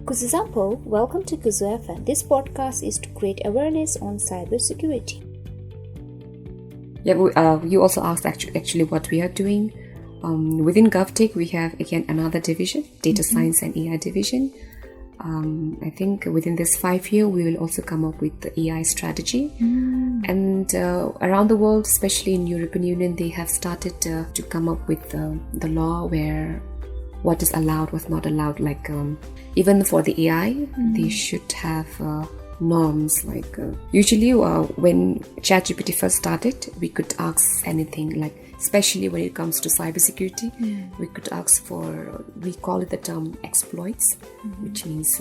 Kuzoo, welcome to Kuzoo FM. This podcast is to create awareness on cybersecurity. Yeah, you also asked actually what we are doing. Within GovTech, we have again another division, Data Science and AI division. I think within this 5 year, we will also come up with the AI strategy. And around the world, especially in European Union, they have started to come up with the law where what is allowed, what's not allowed. Like even for the AI, they should have norms. Like usually when ChatGPT first started, we could ask anything, like especially when it comes to cybersecurity, we could ask for, we call it the term exploits, which means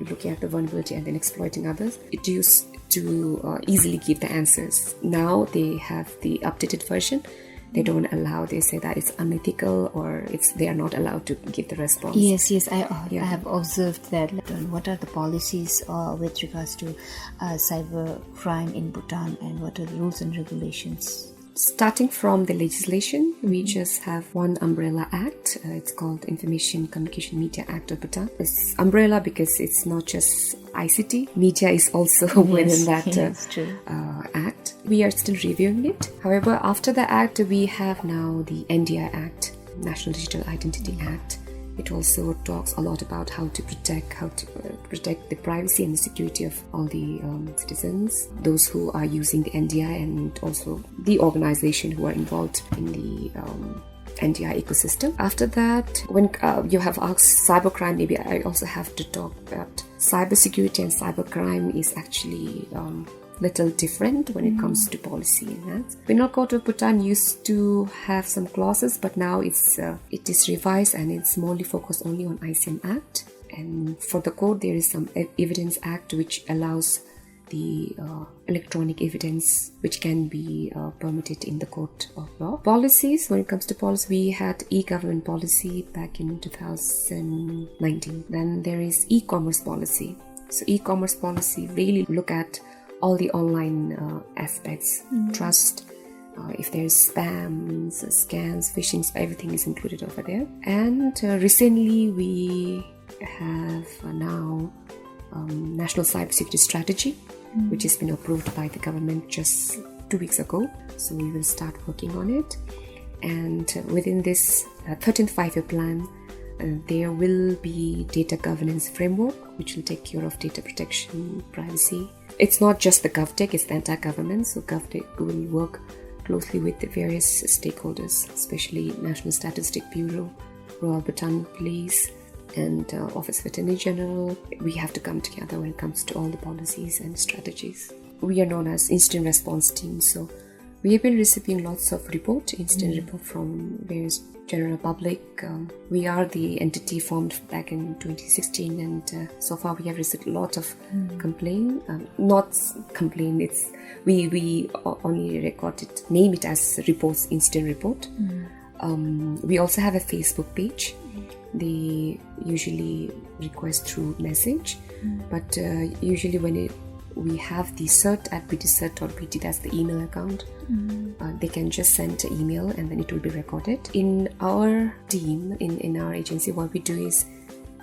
looking at the vulnerability and then exploiting others. It used to easily give the answers. Now they have the updated version. They don't allow, they say that it's unethical or they are not allowed to give the response. Yes, I have observed that. What are the policies with regards to cyber crime in Bhutan, and what are the rules and regulations? Starting from the legislation, we just have one umbrella act. It's called Information Communication Media Act of Bhutan. It's umbrella because it's not just ICT. Media is also within that act. We are still reviewing it. However, after the act, we have now the NDI Act, National Digital Identity Act. It also talks a lot about how to protect the privacy and the security of all the citizens, those who are using the NDI, and also the organization who are involved in the NDI ecosystem. After that, when you have asked cybercrime, maybe I also have to talk about cybersecurity and cybercrime is actually little different when it comes to policy and that. Penal Code of Bhutan used to have some clauses, but now it is revised and it's mostly focused only on ICM Act. And for the code, there is some Evidence Act which allows the electronic evidence which can be permitted in the court of law. Policies, when it comes to policy, we had e-government policy back in 2019. Then there is e-commerce policy. So e-commerce policy really look at all the online aspects, trust, if there's spams, scams, phishing, everything is included over there. And recently we have now National Cybersecurity Strategy, which has been approved by the government just 2 weeks ago. So we will start working on it. And within this 13th 5-year plan, there will be data governance framework, which will take care of data protection, privacy. It's not just the GovTech, it's the entire government. So GovTech will work closely with the various stakeholders, especially National Statistic Bureau, Royal Bhutan Police, and Office of Attorney General. We have to come together when it comes to all the policies and strategies. We are known as Incident Response Team, so we have been receiving lots of incident report from various general public. We are the entity formed back in 2016, and so far we have received a lot of it's we only name it as reports, incident report. We also have a Facebook page. They usually request through message, but usually when we have the CIRT at BtCIRT or BT, that's the email account. They can just send an email and then it will be recorded. In our team, in our agency, what we do is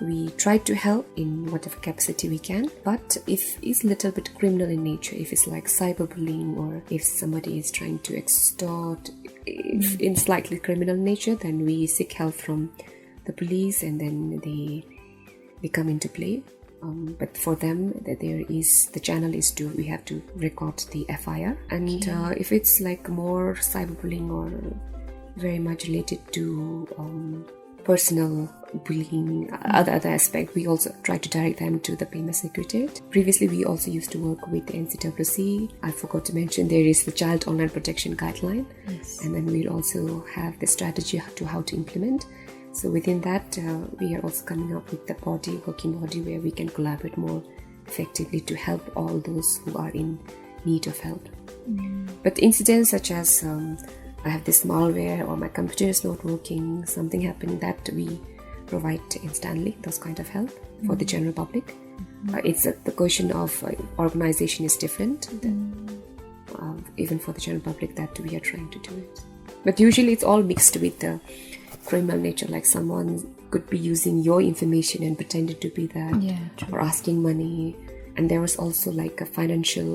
we try to help in whatever capacity we can. But if it's a little bit criminal in nature, if it's like cyberbullying or if somebody is trying to extort, if in slightly criminal nature, then we seek help from the police and then they come into play. But for them, the channel is we have to record the FIR. And if it's like more cyberbullying or very much related to personal bullying, other aspect, we also try to direct them to the Payment Secretariat. Previously, we also used to work with the NCWC. I forgot to mention there is the Child Online Protection Guideline. Yes. And then we'll also have the strategy to how to implement. So within that, we are also coming up with the working body where we can collaborate more effectively to help all those who are in need of help. But incidents such as I have this malware or my computer is not working, something happened, that we provide instantly, those kind of help for the general public. It's the question of organization is different, even for the general public, that we are trying to do it. But usually it's all mixed with the criminal nature, like someone could be using your information and pretending to be that, or asking money. And there was also like a financial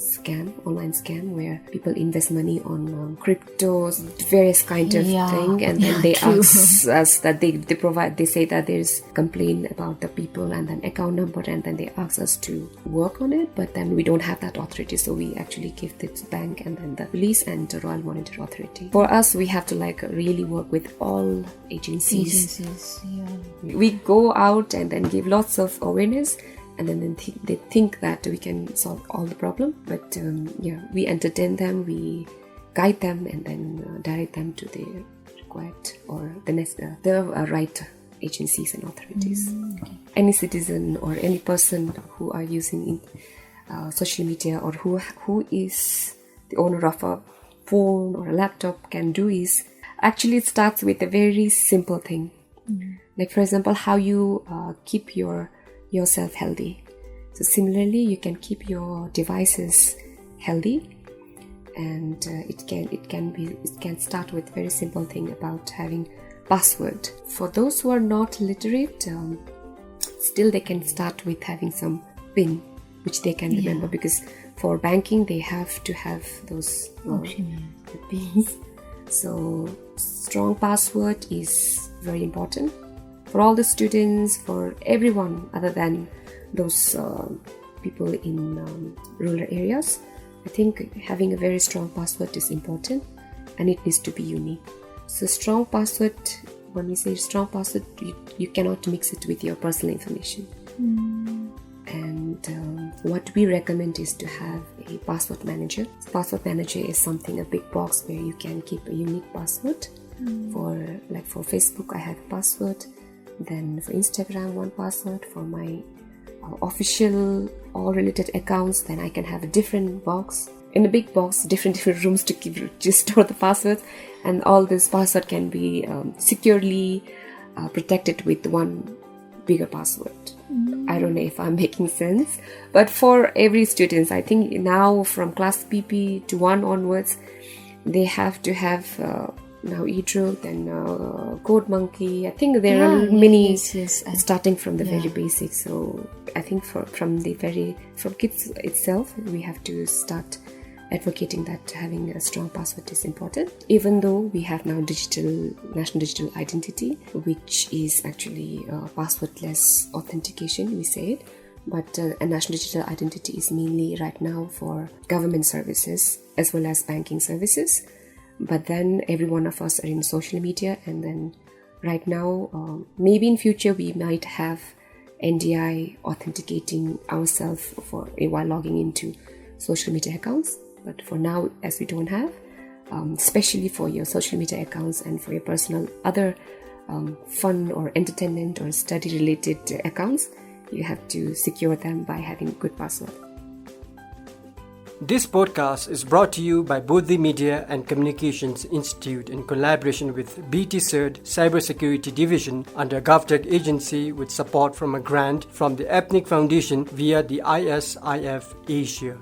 scam, online scam, where people invest money on cryptos, various kind of thing, and then they ask us that they say that there's complaint about the people and then account number, and then they ask us to work on it, but then we don't have that authority, so we actually give the bank and then the police and the Royal Monetary Authority. For us, we have to like really work with all agencies. We go out and then give lots of awareness, and then they think that we can solve all the problem. But we entertain them, we guide them, and then direct them to the required or the right agencies and authorities. Any citizen or any person who are using social media, or who is the owner of a phone or a laptop, can do is actually, it starts with a very simple thing. Like, for example, how you keep yourself healthy. So similarly, you can keep your devices healthy, and it can start with very simple thing about having password. For those who are not literate, still they can start with having some PIN, which they can remember, because for banking they have to have those PINs. So strong password is very important for all the students, for everyone other than those people in rural areas. I think having a very strong password is important, and it needs to be unique. So strong password, when we say strong password, you cannot mix it with your personal information. And what we recommend is to have a password manager. Password manager is a big box where you can keep a unique password. For Facebook, I have a password. Then for Instagram, one password. For my official all related accounts, then I can have a different box. In a big box, different rooms to store the passwords, and all this password can be securely protected with one bigger password. I don't know if I'm making sense, but for every student, I think now from class PP to 1 onwards, they have to have now eDrill, then Code Monkey. I think there are many starting from the very basic. So I think from kids itself, we have to start advocating that having a strong password is important. Even though we have now national digital identity, which is actually passwordless authentication, we say it. But a national digital identity is mainly right now for government services as well as banking services. But then every one of us are in social media, and then right now, maybe in future we might have NDI authenticating ourselves while logging into social media accounts. But for now, as we don't have, especially for your social media accounts and for your personal other fun or entertainment or study related accounts, you have to secure them by having a good password. This podcast is brought to you by Bodhi Media and Communications Institute in collaboration with BtCIRT Cybersecurity Division under GovTech Agency, with support from a grant from the APNIC Foundation via the ISIF Asia.